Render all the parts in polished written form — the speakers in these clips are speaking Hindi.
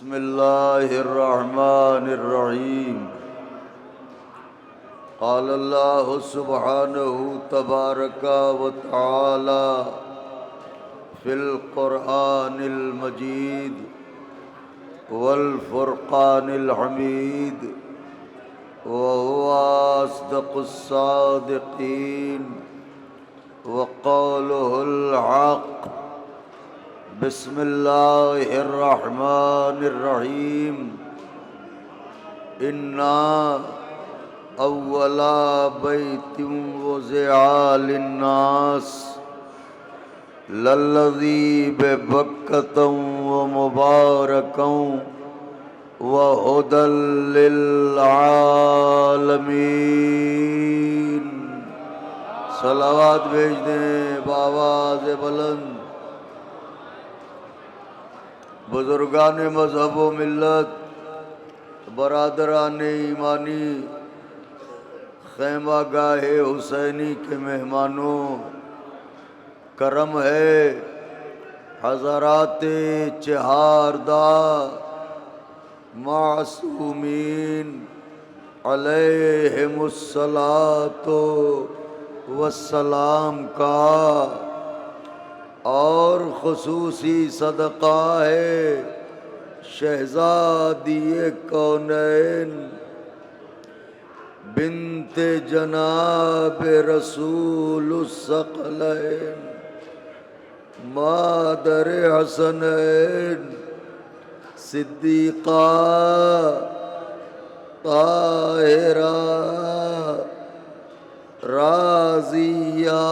बिस्मिल्लाहिर्रहमानिर्रहीम। क़ाल अल्लाहु सुब्हानहु तबारका व तआला फ़िल क़ुरआनिल मजीद वल फ़ुरक़ानिल हमीद व हुवा अस्दक़ुस सादिक़ीन व क़ौलुहुल हक़। बिस्मिल्लाहिर्रहमानिर्रहीम। इन्ना अव्वला बैतिन वुज़िअ लिन्नास लल्लज़ी बिबक्कत व मुबारकन व हुदल लिल आलमीन। सलावत भेज दें बावाज़ बुलंद। बुजुर्गान मज़हब व मिल्लत, बरादरान ईमानी, खैमागाह हुसैनी के मेहमानों, करम है हज़रात चहारदा मासूमीन अलैहिमुस्सलातो वस्सलाम का और ख़ुसूसी सदक़ा है शहज़ादी कौनैन बिन्ते जनाब रसूलुस सकलैन मादर हसनैन सिद्दीक़ा ताहिरा राज़िया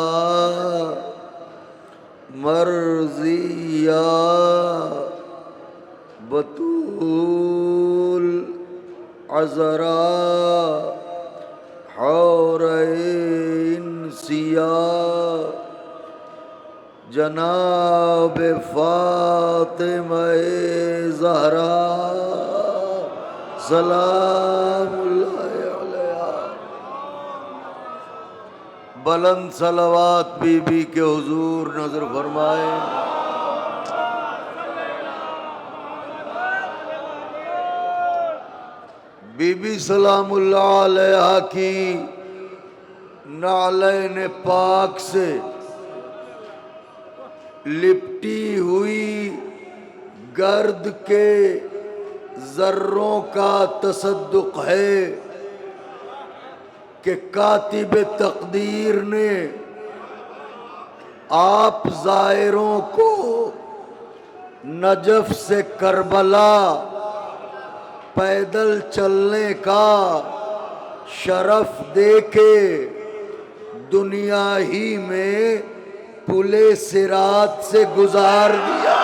मर्जिया बतूल अज़रा हौरैन सिया जनाब फ़ातिमा ज़हरा सलामुल्लाहि अलैहा। बुलंद सलावत बीबी के हुजूर नजर फरमाए। बीबी सलामुल्लाह अलैहा की नालैन पाक से लिपटी हुई गर्द के जर्रों का तसद्दुक है कि कातिब तकदीर ने आप ज़ायरों को नजफ से करबला पैदल चलने का शरफ देके दुनिया ही में पुले सिरात से गुजार दिया।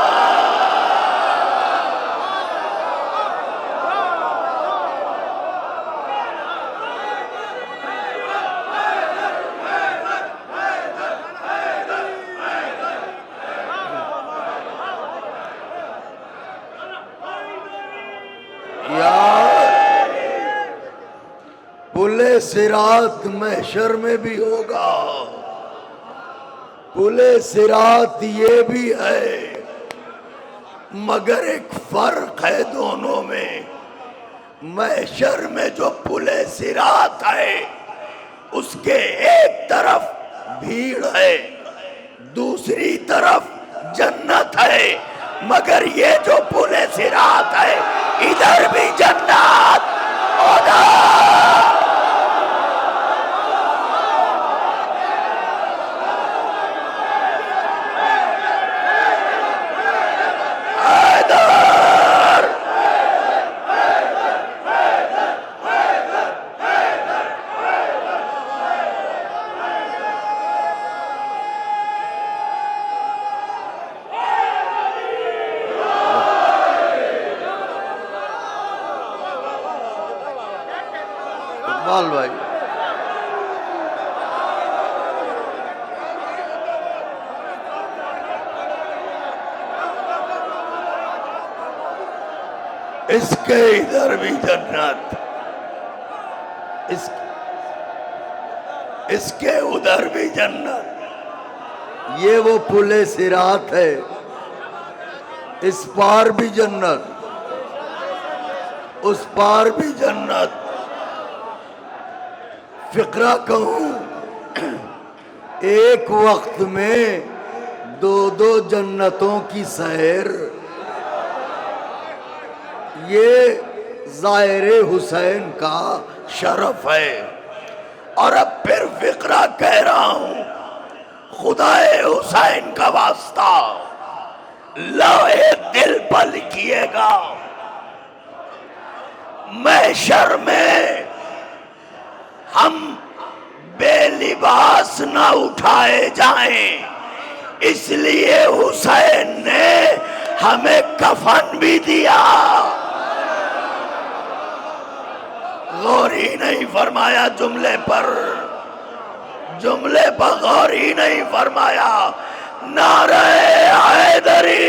पुले सिरात महशर में भी होगा, पुले सिरात ये भी है, मगर एक फर्क है दोनों में। महशर में जो पुले सिरात है उसके एक तरफ भीड़ है, दूसरी तरफ जन्नत है, मगर ये जो पुले सिरात है इधर भी जन्नत उधर। भाई इसके इधर भी जन्नत, इसके उधर भी जन्नत। ये वो पुले सिरात है, इस पार भी जन्नत उस पार भी जन्नत। फिक्रा कहूं, एक वक्त में दो दो जन्नतों की सैर, ये ज़ाहिर हुसैन का शरफ है। और अब फिर फिक्रा कह रहा हूं, खुदाए हुसैन का वास्ता लौहे दिल पर लिखिएगा, महशर में हम बेलिबास न उठाए जाएं, इसलिए हुसैन ने हमें कफन भी दिया। गौर ही नहीं फरमाया जुमले पर गौर ही नहीं फरमाया। नारे हैदरी।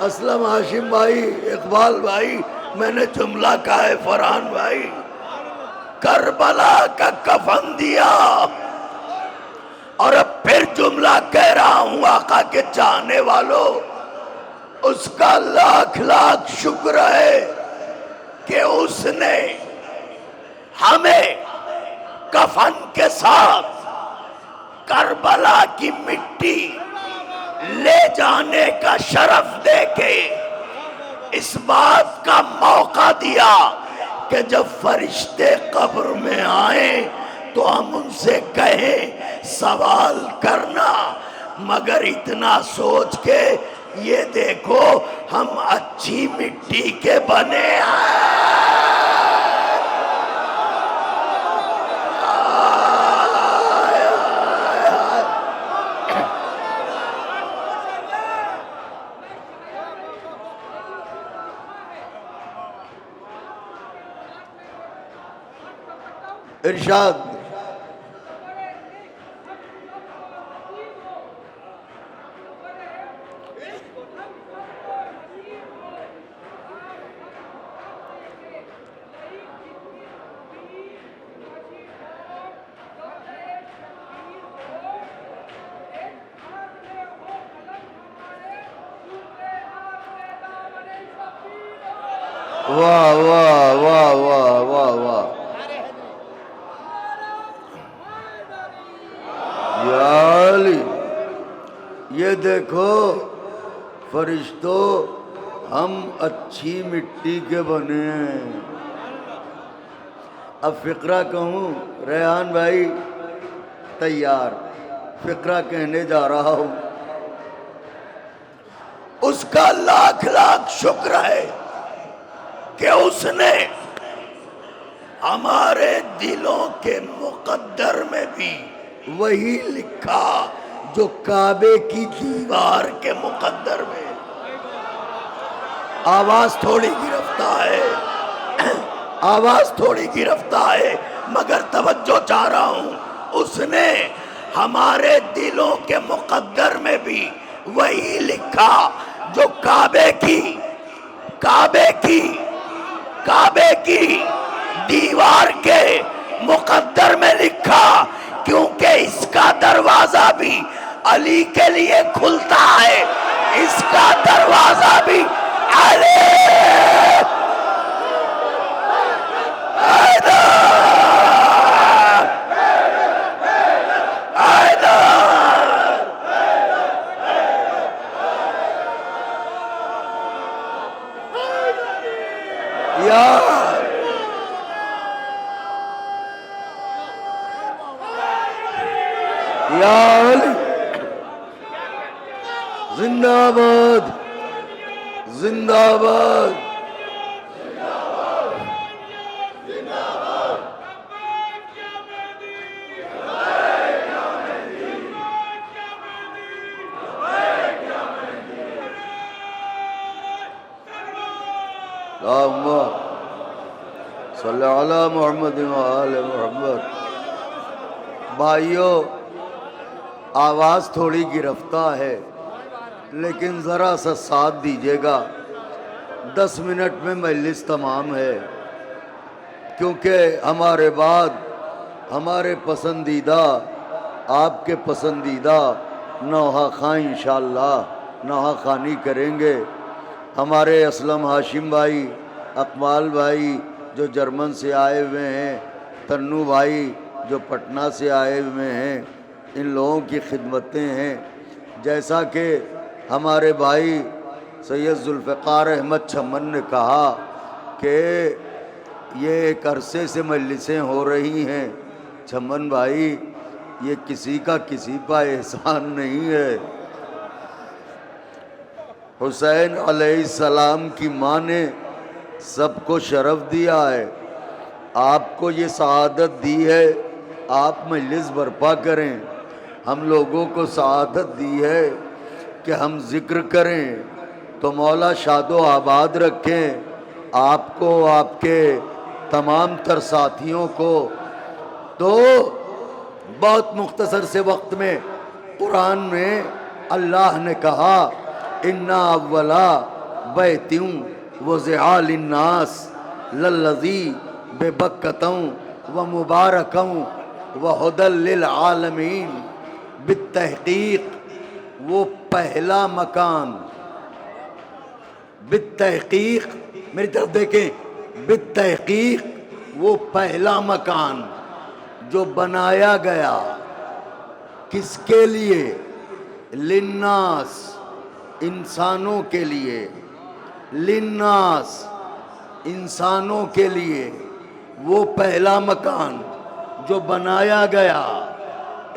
असलम हाशिम भाई, इकबाल भाई, मैंने जुमला कहा है फरहान भाई। करबला का कफन दिया। और अब फिर जुमला कह रहा हूं, आका के चाहने वालों, उसका लाख लाख शुक्र है कि उसने हमें कफन के साथ करबला की मिट्टी ले जाने का शरफ देके इस बात का मौका दिया कि जब फरिश्ते कब्र में आए तो हम उनसे कहें सवाल करना, मगर इतना सोच के ये देखो हम अच्छी मिट्टी के बने हैं। इरशाद। वाह वाह वाह वाह वाह वाह। ये देखो फरिश्तों, हम अच्छी मिट्टी के बने हैं। अब फिक्रा कहूँ, रेहान भाई तैयार, फिक्रा कहने जा रहा हूँ। उसका लाख लाख शुक्र है कि उसने हमारे दिलों के मुकद्दर में भी वही लिखा जो काबे की दीवार के मुकद्दर में। आवाज थोड़ी गिरफ्तार है, आवाज थोड़ी गिरफ्तार है, मगर तवज्जो चाह रहा हूं। उसने हमारे दिलों के मुकद्दर में भी वही लिखा जो काबे की दीवार के मुकद्दर में लिखा, क्योंकि इसका दरवाजा भी अली के लिए खुलता है, इसका दरवाजा भी अली। जिंदाबाद जिंदाबाद सल्लल्लाहु अलैहि मोहम्मद व आले मोहम्मद। भाइयों, आवाज़ थोड़ी गिरफ्तार है, लेकिन ज़रा सा साथ दीजिएगा। 10 मिनट में मजलिस तमाम है, क्योंकि हमारे बाद हमारे पसंदीदा, आपके पसंदीदा नौहा खां इंशाअल्लाह नौहा खानी करेंगे। हमारे असलम हाशिम भाई, अकबाल भाई जो जर्मन से आए हुए हैं, तन्नू भाई जो पटना से आए हुए हैं, इन लोगों की खिदमतें हैं। जैसा कि हमारे भाई सैयद जुल्फ़िकार अहमद छमन ने कहा कि ये एक अरसे से मजलिसें हो रही हैं। छमन भाई, ये किसी का किसी पर एहसान नहीं है। हुसैन अलैहिस्सलाम की माँ ने सबको शरफ दिया है, आपको ये सआदत दी है, आप मजलिस बर्पा करें। हम लोगों को सआदत दी है कि हम जिक्र करें, तो मौला शादो आबाद रखें आपको, आपके तमाम तर साथियों को। तो बहुत मुख्तसर से वक्त में कुरान में अल्लाह ने कहा, इन्ना अव्वला बैतियों वज़िआ लिन्नास लल्लज़ी बेबक्कतों व मुबारकों व हुदल लिल आलमीन। बित्तहक़ीक़ वो पहला मकान, बित्तहक़ीक़ मेरी तरफ देखें, बित्तहक़ीक़ वो पहला मकान जो बनाया गया किसके लिए? लिन्नास, इंसानों के लिए। लिन्नास, इंसानों के लिए वो पहला मकान जो बनाया गया।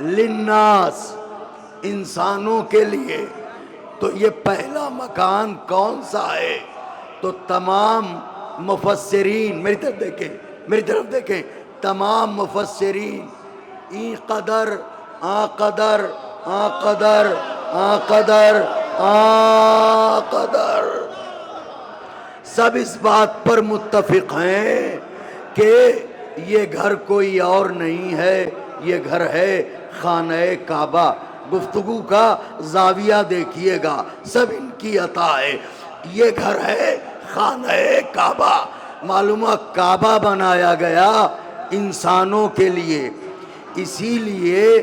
लिन्नास, इंसानों के लिए। तो ये पहला मकान कौन सा है? तो तमाम मुफस्सिरीन, मेरी तरफ देखें, मेरी तरफ देखें, तमाम मुफस्सिरीन ई कदर आ कदर आ कदर आ कदर आ कदर सब इस बात पर मुत्तफिक हैं कि ये घर कोई और नहीं है, ये घर है खाने काबा। गुफ्तगू का जाविया देखिएगा, सब इनकी अता है। ये घर है खाने काबा। मालूमा काबा बनाया गया इंसानों के लिए, इसीलिए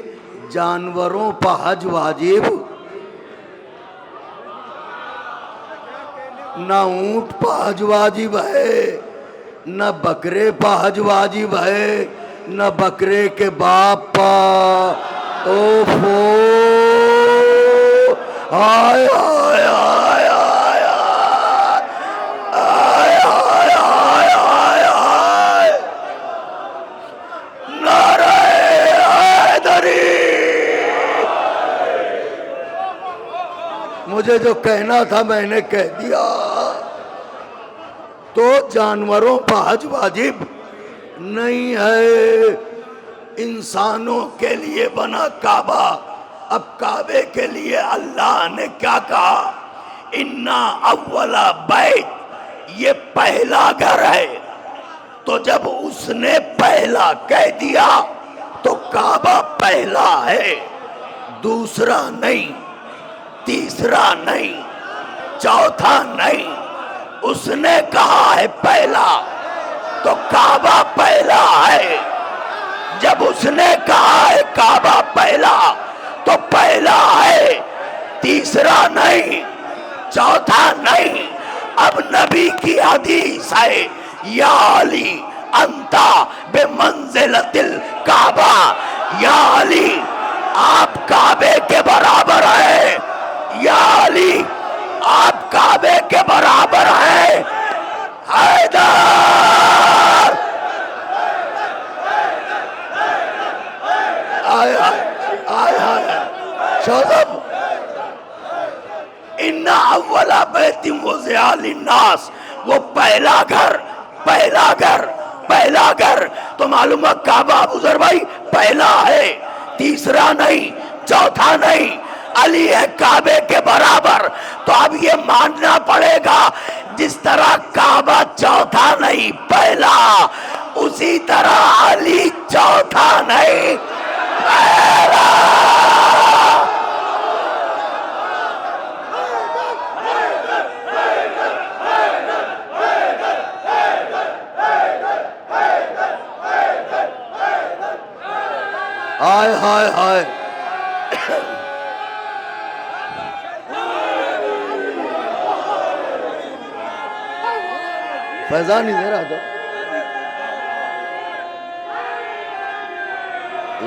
जानवरों पर हज वाजिब, न ऊंट पर हज वाजिब है, न बकरे पर हज वाजिब है, न बकरे के बाप पर। ओफो, हाय हाय हाय हाय हाय हाय हाय हाय हाय, नारे हैदरी। मुझे जो कहना था मैंने कह दिया। तो जानवरों पर हज वाजिब नहीं है, इंसानों के लिए बना काबा। अब काबे के लिए अल्लाह ने क्या कहा? इन्ना अव्वला बैत, ये पहला घर है। तो जब उसने पहला कह दिया तो काबा पहला है, दूसरा नहीं, तीसरा नहीं, चौथा नहीं। उसने कहा है पहला, तो काबा पहला है। जब उसने कहा है काबा पहला, तो पहला है, तीसरा नहीं, चौथा नहीं। अब नबी की हदीस है, या अली अंता बेमंजिलतिल काबा, या अली आप काबे के बराबर है, या अली आप काबे के बराबर है। हैदर, आय आय आय आय शोजब, इन्ना अव्वला बैतिम वज़िआ लिन्नास, वो पहला घर, पहला घर, पहला घर। तो मालूम है काबा अबूजर भाई पहला है, तीसरा नहीं, चौथा नहीं। अली है काबे के बराबर। तो अब ये मानना पड़ेगा, जिस तरह काबा चौथा नहीं पहला, उसी तरह अली चौथा नहीं पहला। हाय हाय हाय, फैजान इधर आ जाओ।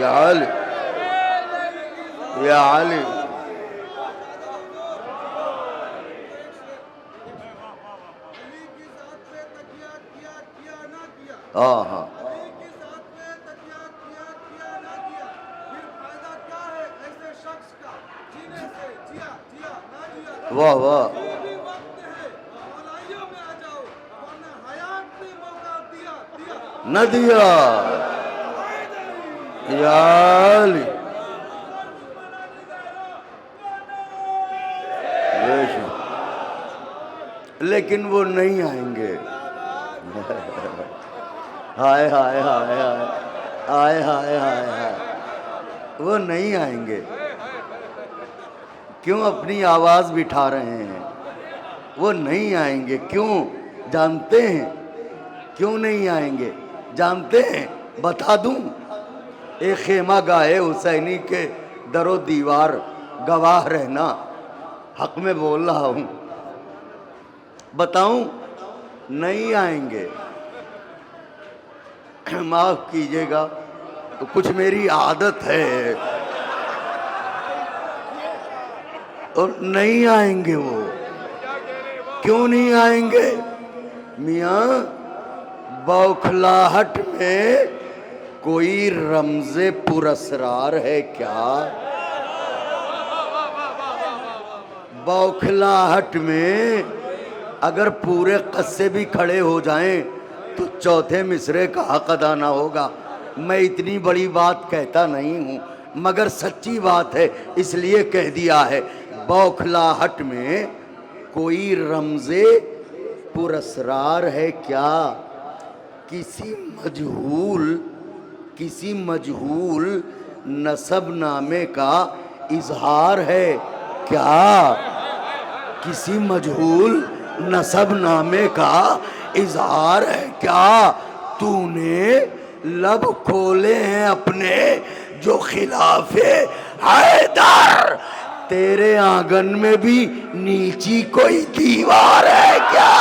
या आली, या आली। हाँ हाँ, वाह वाह, न दिया याल। लेकिन वो नहीं आएंगे। हाय हाय हाय हाय हाय हाय हाय हाय, वो नहीं आएंगे। क्यों अपनी आवाज बिठा रहे हैं? वो नहीं आएंगे। क्यों जानते हैं? क्यों नहीं आएंगे जानते हैं? बता दूं? एक खेमा गाहे हुसैनी के दरो दीवार गवाह रहना, हक में बोल रहा हूं। बताऊं? नहीं आएंगे। माफ कीजिएगा, तो कुछ मेरी आदत है, और नहीं आएंगे वो। क्यों नहीं आएंगे? मियाँ, बौखलाहट में कोई रमज़े पुरस्रार है क्या? बौखलाहट में अगर पूरे कस्से भी खड़े हो जाएं तो चौथे मिसरे का हक अदा ना होगा। मैं इतनी बड़ी बात कहता नहीं हूँ, मगर सच्ची बात है इसलिए कह दिया है। बौखलाहट में कोई रमज़े पुरस्रार है क्या? किसी मजहूल नसब नामे का इजहार है क्या? किसी मजहूल नसब नामे का इजहार है क्या? तूने लब खोले हैं अपने जो खिलाफे हैदर, तेरे आंगन में भी नीची कोई दीवार है क्या?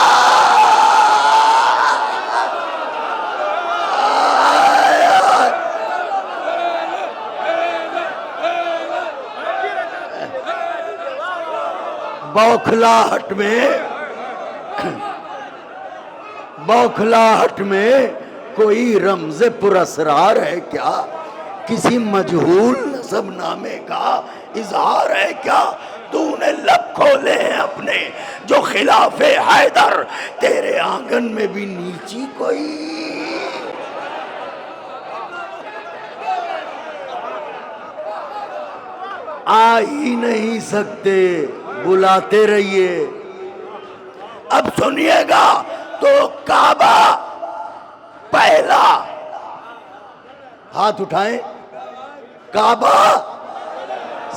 बौखलाहट में कोई रमज़े पुरस्रार है क्या? किसी मजहूल नसब नामे का इजहार है क्या? तूने लब खोले हैं अपने जो खिलाफे हैदर, तेरे आंगन में भी नीची कोई। आ ही नहीं सकते, बुलाते रहिए। अब सुनिएगा तो काबा पहला, हाथ उठाएं, काबा,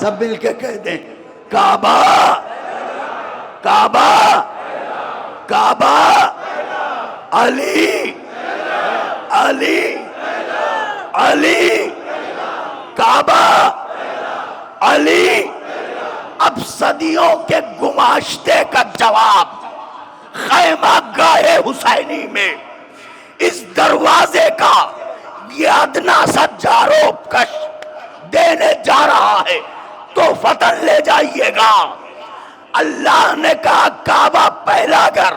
सब मिलके कह दें, काबा, काबा, काबा, अली, अली, अली, काबा, अली। अब सदियों के गुमाश्ते का जवाब खैमा गाहे हुसैनी में इस दरवाजे का ये अदना सा जारोकश देने जा रहा है, तो फतन ले जाइएगा। अल्लाह ने कहा काबा पहला घर,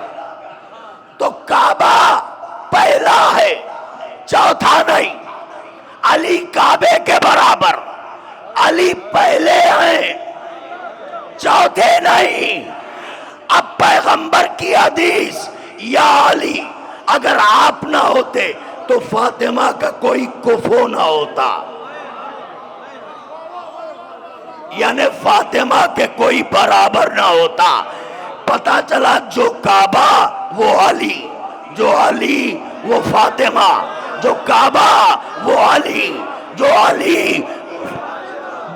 तो काबा पहला है, चौथा नहीं। अली काबे के बराबर, अली पहले हैं, चौथे नहीं। अब पैगंबर की हदीस, या अली, अगर आप ना होते तो फातिमा का कोई कुफो ना होता, यानी फातिमा के कोई बराबर ना होता। पता चला जो काबा वो अली, जो अली वो फातिमा, जो काबा वो अली, जो अली,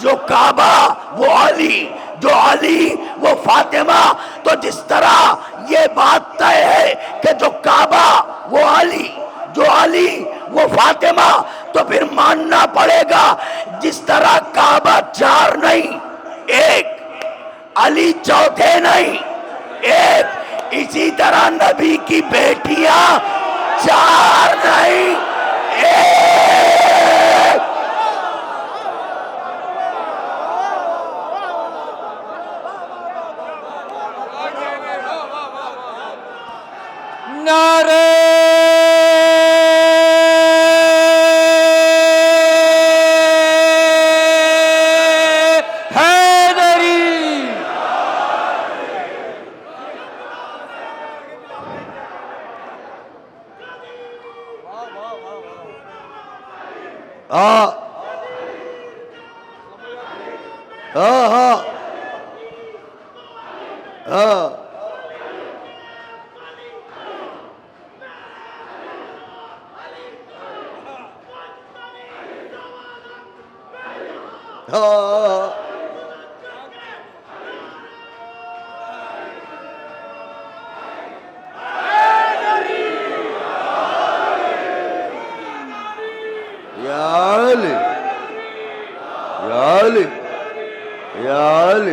जो काबा वो अली, जो अली वो फातिमा। तो जिस तरह ये बात तय है कि जो काबा वो अली, जो अली वो फातिमा, तो फिर मानना पड़ेगा जिस तरह काबा चार नहीं एक, अली चौथे नहीं एक, इसी तरह नबी की बेटियां 4 नहीं 1। नारे हैदरी। हाँ हाँ हाँ हाँ हाँ याल याल याल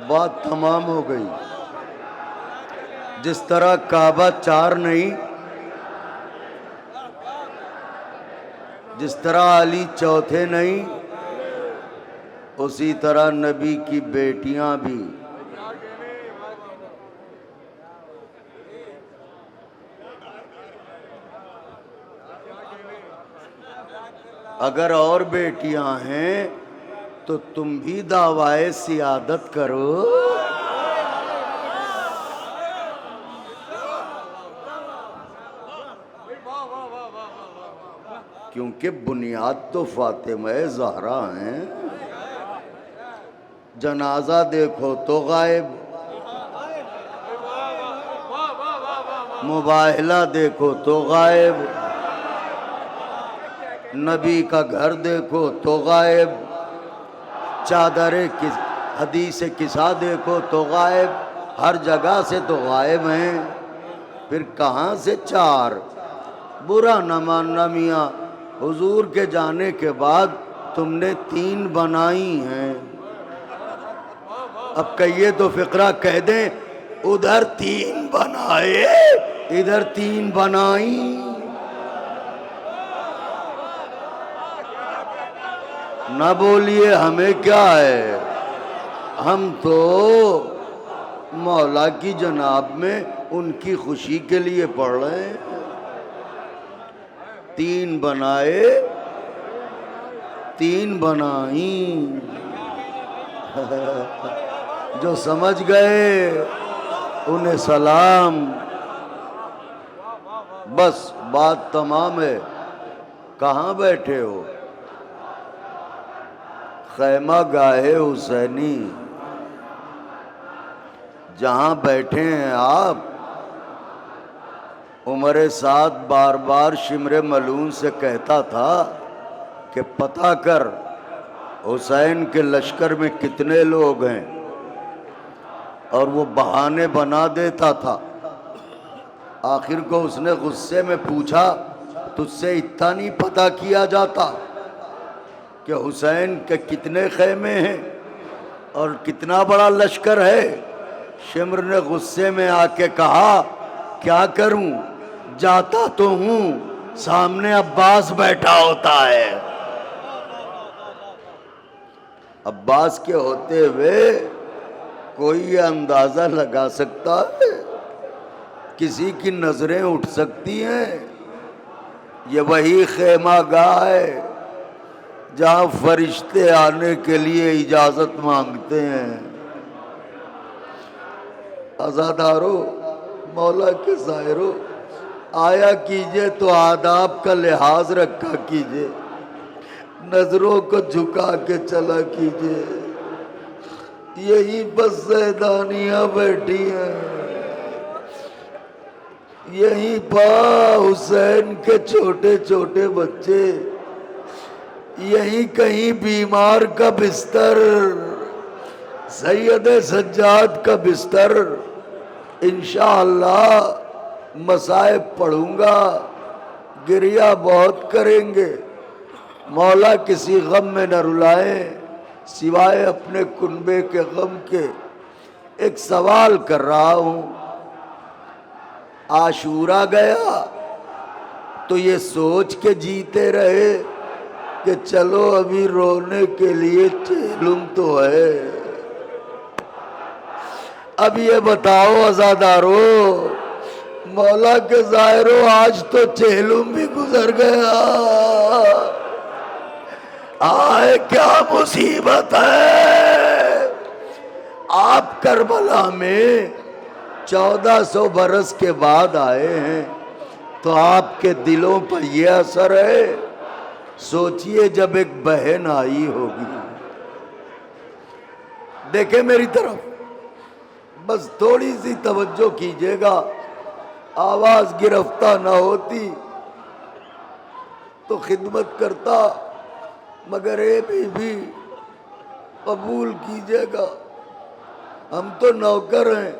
बात तमाम हो गई। जिस तरह काबा 4 नहीं, जिस तरह अली चौथे नहीं, उसी तरह नबी की बेटियां भी। अगर और बेटियां हैं तो तुम भी दावाए सियादत करो। क्योंकि बुनियाद तो फातिमा ज़हरा हैं। जनाजा देखो तो गायब, मुबाहला देखो तो गायब, नबी का घर देखो तो गायब, चादरे किस हदीस किसा देखो तो गायब, हर जगह से तो गायब हैं। फिर कहाँ से 4? बुरा न मानना मियाँ, हुजूर के जाने के बाद तुमने 3 बनाई हैं। अब कहिए तो फिक्रा कह दें, उधर 3 बनाए इधर 3 बनाई। न बोलिए हमें क्या है, हम तो मौला की जनाब में उनकी खुशी के लिए पढ़ रहे हैं। 3 बनाए 3 बनाई। जो समझ गए उन्हें सलाम। बस बात तमाम है। कहाँ बैठे हो? खैमा गाहे हुसैनी जहाँ बैठे हैं आप। उमर साद बार बार शिमरे मलून से कहता था कि पता कर हुसैन के लश्कर में कितने लोग हैं, और वो बहाने बना देता था। आखिर को उसने गुस्से में पूछा, तुझसे इतना नहीं पता किया जाता कि हुसैन के कितने खैमे हैं और कितना बड़ा लश्कर है? शिमर ने गुस्से में आके कहा, क्या करूं, जाता तो हूं, सामने अब्बास बैठा होता है। अब्बास के होते हुए कोई ये अंदाजा लगा सकता है? किसी की नजरें उठ सकती हैं? ये वही खेमा गाह है जहां फरिश्ते आने के लिए इजाजत मांगते हैं। आज़ादारो, मौला के ज़ाहिरो, आया कीजिए तो आदाब का लिहाज रखा कीजिए, नजरों को झुका के चला कीजिए। यही बस ज़ैदानियाँ बैठी हैं, यही पा हुसैन के छोटे छोटे बच्चे, यही कहीं बीमार का बिस्तर, सैयद सज्जाद का बिस्तर। इंशाअल्लाह मसाइब पढ़ूंगा, गिरिया बहुत करेंगे। मौला किसी गम में न रुलाएं सिवाय अपने कुनबे के गम के। एक सवाल कर रहा हूं। आशूरा गया तो ये सोच के जीते रहे कि चलो अभी रोने के लिए चेलुम तो है। अब ये बताओ अज़ादारो, मौला के ज़ाहिरो, आज तो चेलुम भी गुजर गया। आए क्या मुसीबत है। आप करबला में 1400 बरस के बाद आए हैं तो आपके दिलों पर यह असर है। सोचिए जब एक बहन आई होगी, देखे मेरी तरफ, बस थोड़ी सी तवज्जो कीजिएगा, आवाज गिरफ्तार ना होती तो खिदमत करता, मगर ये भी कबूल कीजिएगा, हम तो नौकर हैं,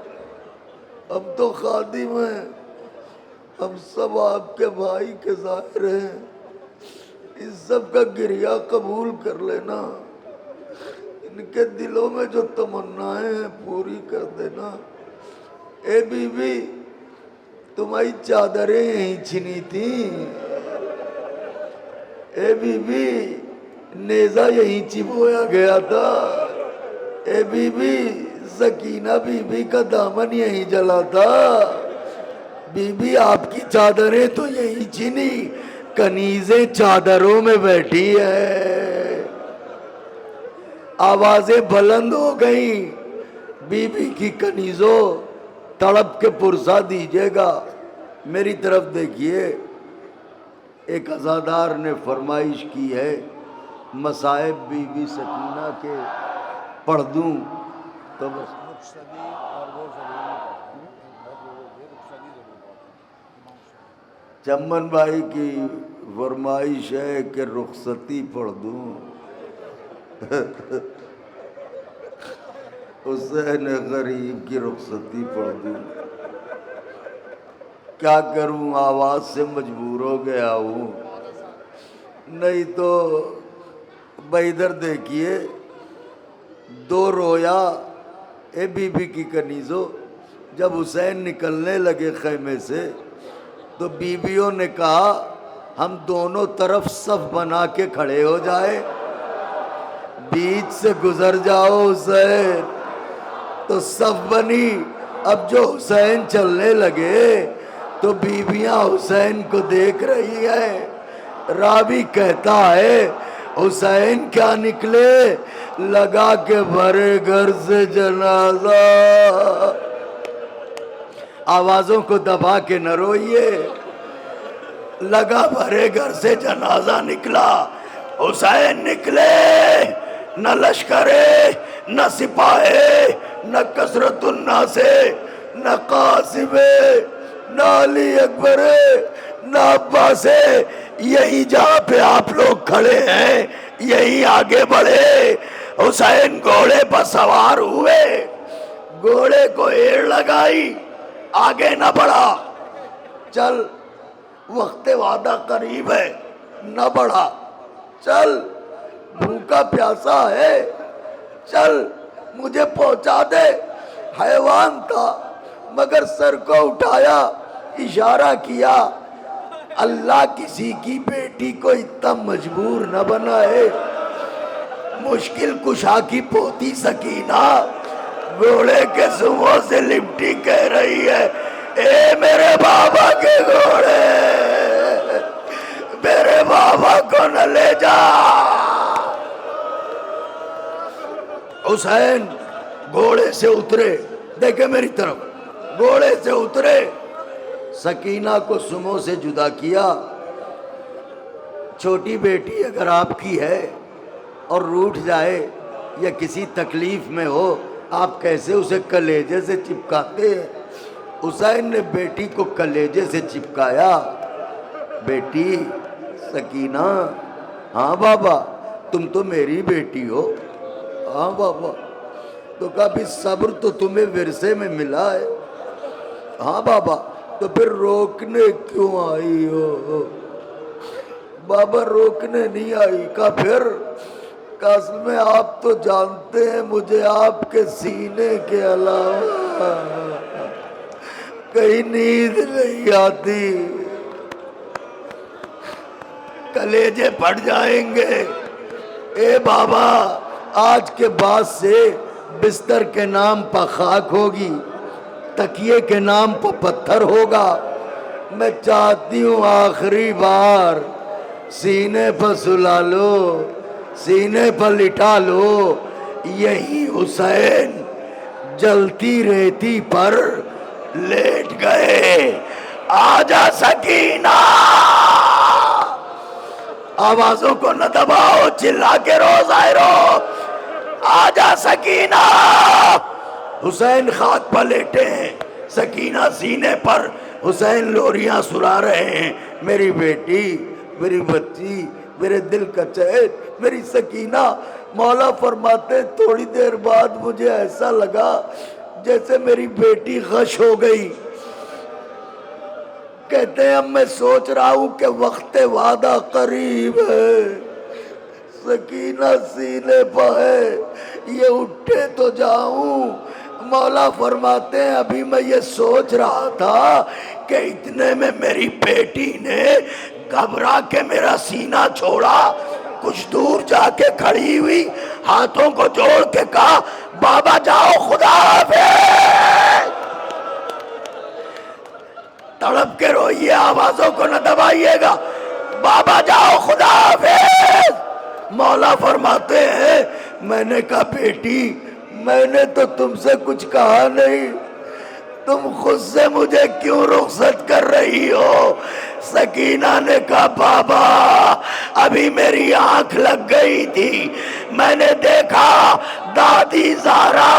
हम तो खादिम हैं, हम सब आपके भाई के ज़ाहिर हैं। इस सब का गिरिया कबूल कर लेना, इनके दिलों में जो तमन्नाएं हैं पूरी कर देना। ए बीबी, तुम्हारी चादरें यहीं छिनी थी। ए बीबी, नेजा यहीं चिबोया गया था। ए बीबी, सकीना बीबी का दामन यहीं जला था। बीबी, आपकी चादरें तो यहीं छिनी, कनीजें चादरों में बैठी है। आवाजें बुलंद हो गई, बीबी की कनीजों, तड़प के पुरसा दीजिएगा। मेरी तरफ देखिए, एक अज़ादार ने फरमाइश की है, मसाइब बीबी सकीना के पढ़ दूं तो बस। चम्मन भाई की फरमाइश है कि रुखसती पढ़ दूं। हुसैन गरीब की रुखसती पढ़ दूं। क्या करूं, आवाज से मजबूर हो गया हूं। नहीं तो भाई इधर देखिए, दो रोया। ए बीबी की कनीजो, जब हुसैन निकलने लगे खैमे से तो बीबियों ने कहा, हम दोनों तरफ सफ बना के खड़े हो जाए, बीच से गुजर जाओ हुसैन। तो सफ बनी। अब जो हुसैन चलने लगे तो बीबियां हुसैन को देख रही है। रावी कहता है, हुसैन क्या निकले, लगा के भरे घर से जनाजा। आवाजों को दबा के न रोइए, लगा भरे घर से जनाजा निकला। हुसैन निकले, न लश्करे, न सिपाहे, न कसरतुन्ना से, न कासिबे, न अली अकबरे, न अब्बासे। यही जहाँ पे आप लोग खड़े हैं, यही आगे बढ़े। हुसैन घोड़े पर सवार हुए, घोड़े को एड़ लगाई, आगे न बढ़ा। चल, वक्त वादा करीब है, न बढ़ा। चल, भूखा प्यासा है, चल मुझे पहुंचा दे। हैवान था मगर सर को उठाया, इशारा किया। अल्लाह किसी की बेटी को इतना मजबूर न बनाए। मुश्किल कुशा की पोती सकीना घोड़े के सुबह से लिपटी कह रही है, ए मेरे बाबा के घोड़े, मेरे बाबा को न ले जा। हुसैन घोड़े से उतरे, देखे मेरी तरफ, घोड़े से उतरे, सकीना को सुमो से जुदा किया। छोटी बेटी अगर आपकी है और रूठ जाए या किसी तकलीफ में हो, आप कैसे उसे कलेजे से चिपकाते हैं। हुसैन ने बेटी को कलेजे से चिपकाया। बेटी सकीना, हाँ बाबा, तुम तो मेरी बेटी हो। हाँ बाबा। तो कभी सब्र तो तुम्हें विरसे में मिला है। हाँ बाबा। तो फिर रोकने क्यों आई हो? बाबा रोकने नहीं आई। का फिर कासिम आप तो जानते हैं मुझे आपके सीने के अलावा कहीं नींद नहीं आती, कलेजे फट जाएंगे। ए बाबा आज के बाद से बिस्तर के नाम पर खाक होगी, तकिए के नाम पर पत्थर होगा। मैं चाहती हूँ आखिरी बार सीने पर सुला लो, सीने पर लिटा लो। यही हुसैन जलती रेती पर लेट गए। आजा सकीना, आवाजों को न दबाओ, चिल्ला के रो ज़ाहिरो, आजा सकीना। हुसैन खाक पर लेटे हैं, सकीना सीने पर, हुसैन लोरियां सुना रहे हैं। मेरी बेटी, मेरी बच्ची, मेरे दिल का चैन, मेरी सकीना। मौला फरमाते थोड़ी देर बाद मुझे ऐसा लगा जैसे मेरी बेटी गश हो गई। कहते हैं अब मैं सोच रहा हूं कि वक्त वादा करीब है, सकीना सीने पर है, ये उठे तो जाऊं। मौला फरमाते हैं अभी मैं ये सोच रहा था कि इतने में मेरी बेटी ने घबरा के मेरा सीना छोड़ा, कुछ दूर जाके खड़ी हुई, हाथों को जोड़ के कहा, बाबा जाओ, खुदा हाफिज। तड़प के रोइए, आवाजों को न दबाइएगा, बाबा जाओ, खुदा हाफिज। मौला फरमाते हैं मैंने कहा बेटी मैंने तो तुमसे कुछ कहा नहीं, तुम खुद से मुझे क्यों रुखसत कर रही हो? सकीना ने कहा बाबा अभी मेरी आंख लग गई थी, मैंने देखा दादी ज़ारा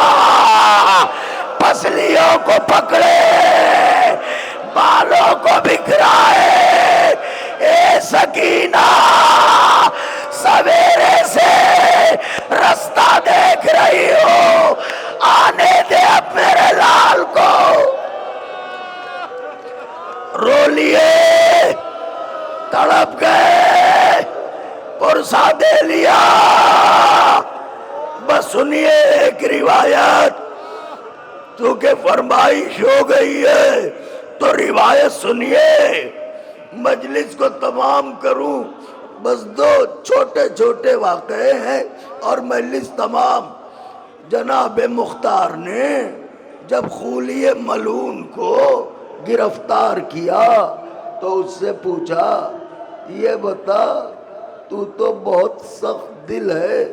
पसलियों को पकड़े, बालों को बिखराए। ए सकीना सवेरे से रास्ता देख रही हो, आने दे अब मेरे लाल को। रो लिए, तड़प गए, पुरसा दे लिया। बस सुनिए एक रिवायत, चूंकि फरमाइश हो गई है तो रिवायत सुनिए, मजलिस को तमाम करूं। बस दो छोटे छोटे वाक़े हैं और मजलिस तमाम। जनाब मुख्तार ने जब खूलिए मलून को गिरफ्तार किया तो उससे पूछा, ये बता तू तो बहुत सख्त दिल है,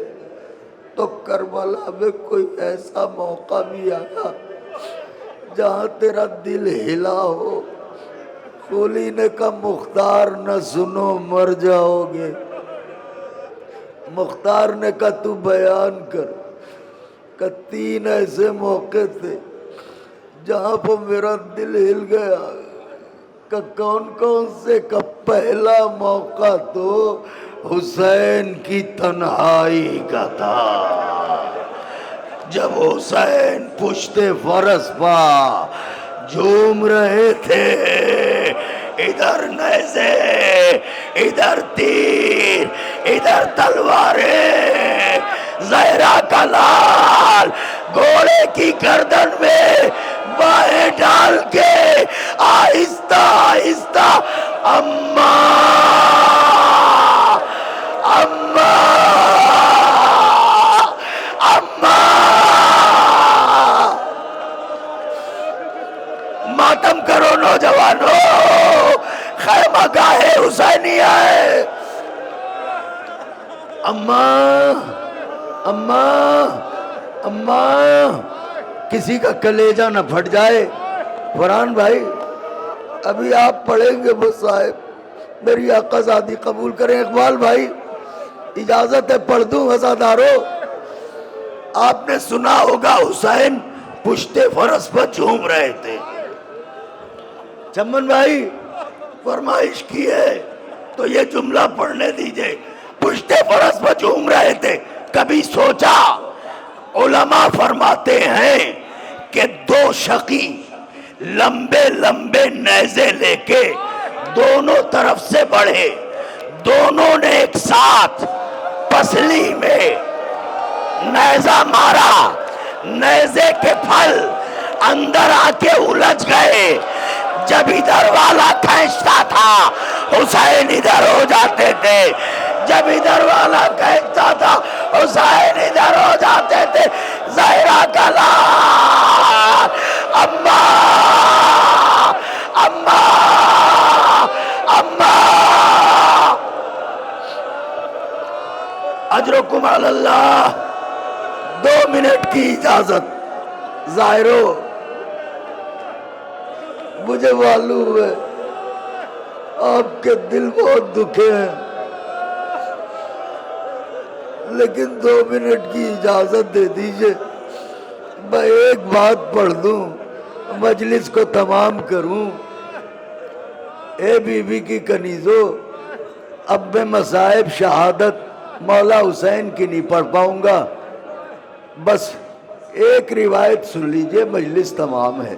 तो करबला में कोई ऐसा मौका भी आया जहाँ तेरा दिल हिला हो? खूली ने कहा मुख्तार न सुनो मर जाओगे। मुख्तार ने कहा तू बयान कर। का 3 ऐसे मौके थे जहाँ पर मेरा दिल हिल गया। का कौन कौन से? का पहला मौका तो हुसैन की तन्हाई का था, जब हुसैन पुश्ते फरस पा झूम रहे थे, इधर नेज़े, इधर तीर, इधर तलवारें, ज़हरा का लाल घोड़े की गर्दन में बाहें डाल के आहिस्ता आहिस्ता अम्मा अम्मा अम्मा। मातम करो नौजवानों, खैमा गाहे हुसैनिया है। अम्मा अम्मा अम्मा, किसी का कलेजा न फट जाए। फरहान भाई अभी आप पढ़ेंगे वो साहिब, मेरी आज़ादी कबूल करें। इकबाल भाई इजाजत है पढ़ दूं? वज़ादारों आपने सुना होगा हुसैन पुश्ते फरस पर झूम रहे थे। चमन भाई फरमाइश की है तो ये जुमला पढ़ने दीजिए, पुश्ते फरस पर झूम रहे थे। कभी सोचा? उलमा फरमाते हैं कि 2 शकी लंबे लंबे नेज़े लेके दोनों तरफ से बढ़े, दोनों ने एक साथ पसली में नेजा मारा, नेजे के फल अंदर आके उलझ गए। जब इधर वाला खींचता था हुसैन इधर हो जाते थे, जब इधर वाला खींचता था हुसैन इधर हो जाते थे। ज़हरा का लाल अम्मा अम्मा अम्मा अजरुकुम अल्लाह। 2 मिनट की इजाजत। ज़ाहिरो मुझे मालूम है आपके दिल बहुत दुखे हैं, लेकिन 2 मिनट की इजाजत दे दीजिए, मैं एक बात पढ़ दूं, मजलिस को तमाम करूं। ए बीबी की कनीजो, अब मैं मसाइब शहादत मौला हुसैन की नहीं पढ़ पाऊंगा, बस एक रिवायत सुन लीजिए, मजलिस तमाम है।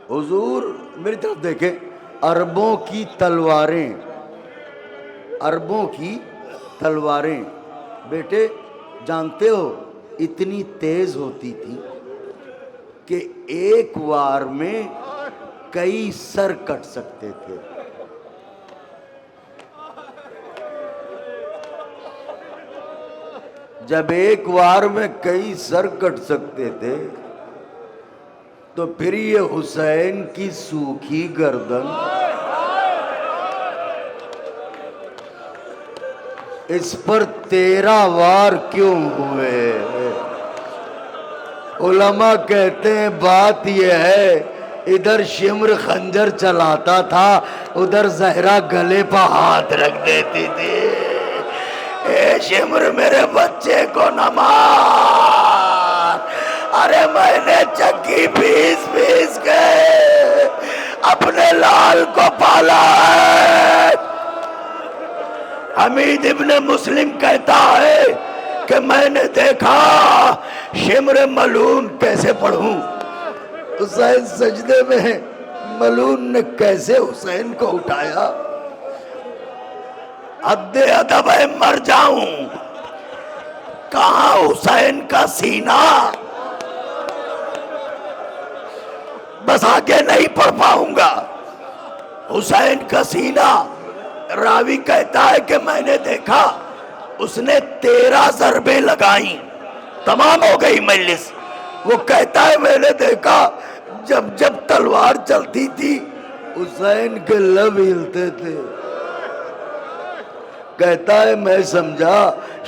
हुजूर मेरी तरफ देखें, अरबों की तलवारें, अरबों की तलवारें बेटे जानते हो इतनी तेज होती थी कि एक वार में कई सर कट सकते थे। जब एक वार में कई सर कट सकते थे तो फिर ये हुसैन की सूखी गर्दन, इस पर 13 वार क्यों हुए? उलमा कहते हैं बात यह है, इधर शिम्र खंजर चलाता था, उधर ज़हरा गले पर हाथ रख देती थी। ए शिम्र मेरे बच्चे को न मार, अरे मैंने चक्की पीस के अपने लाल को पाला है। हमीद इब्ने मुस्लिम कहता है कि मैंने देखा शिम्र मलून कैसे पढ़ूं, हुसैन सजदे में है, मलून ने कैसे हुसैन को उठाया। हद्दे अदब है, मर जाऊं, कहां हुसैन का सीना, बस आगे नहीं पढ़ पाऊंगा। हुसैन का सीना, रावी कहता है कि मैंने देखा उसने 13 ज़रबे लगाई, तमाम हो गई मजलिस। वो कहता है मैंने देखा जब जब तलवार चलती थी हुसैन के लब हिलते थे। कहता है मैं समझा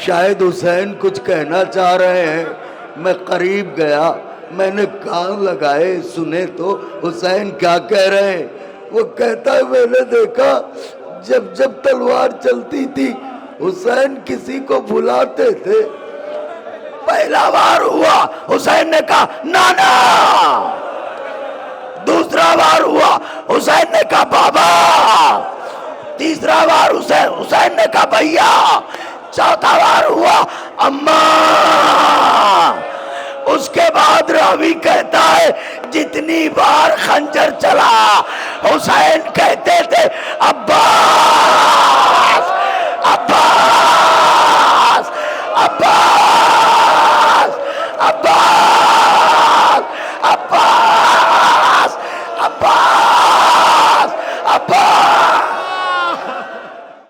शायद हुसैन कुछ कहना चाह रहे हैं, मैं करीब गया, मैंने कान लगाए, सुने तो हुसैन क्या कह रहे हैं। वो कहता है मैंने देखा जब जब तलवार चलती थी हुसैन किसी को बुलाते थे। पहला बार हुआ हुसैन ने कहा नाना, दूसरा बार हुआ हुसैन ने कहा बाबा, तीसरा बार हुसैन ने कहा भैया, चौथा बार हुआ अम्मा। उसके बाद रावी कहता है जितनी बार खंजर चला हुसैन कहते थे अब्बास अब्बास।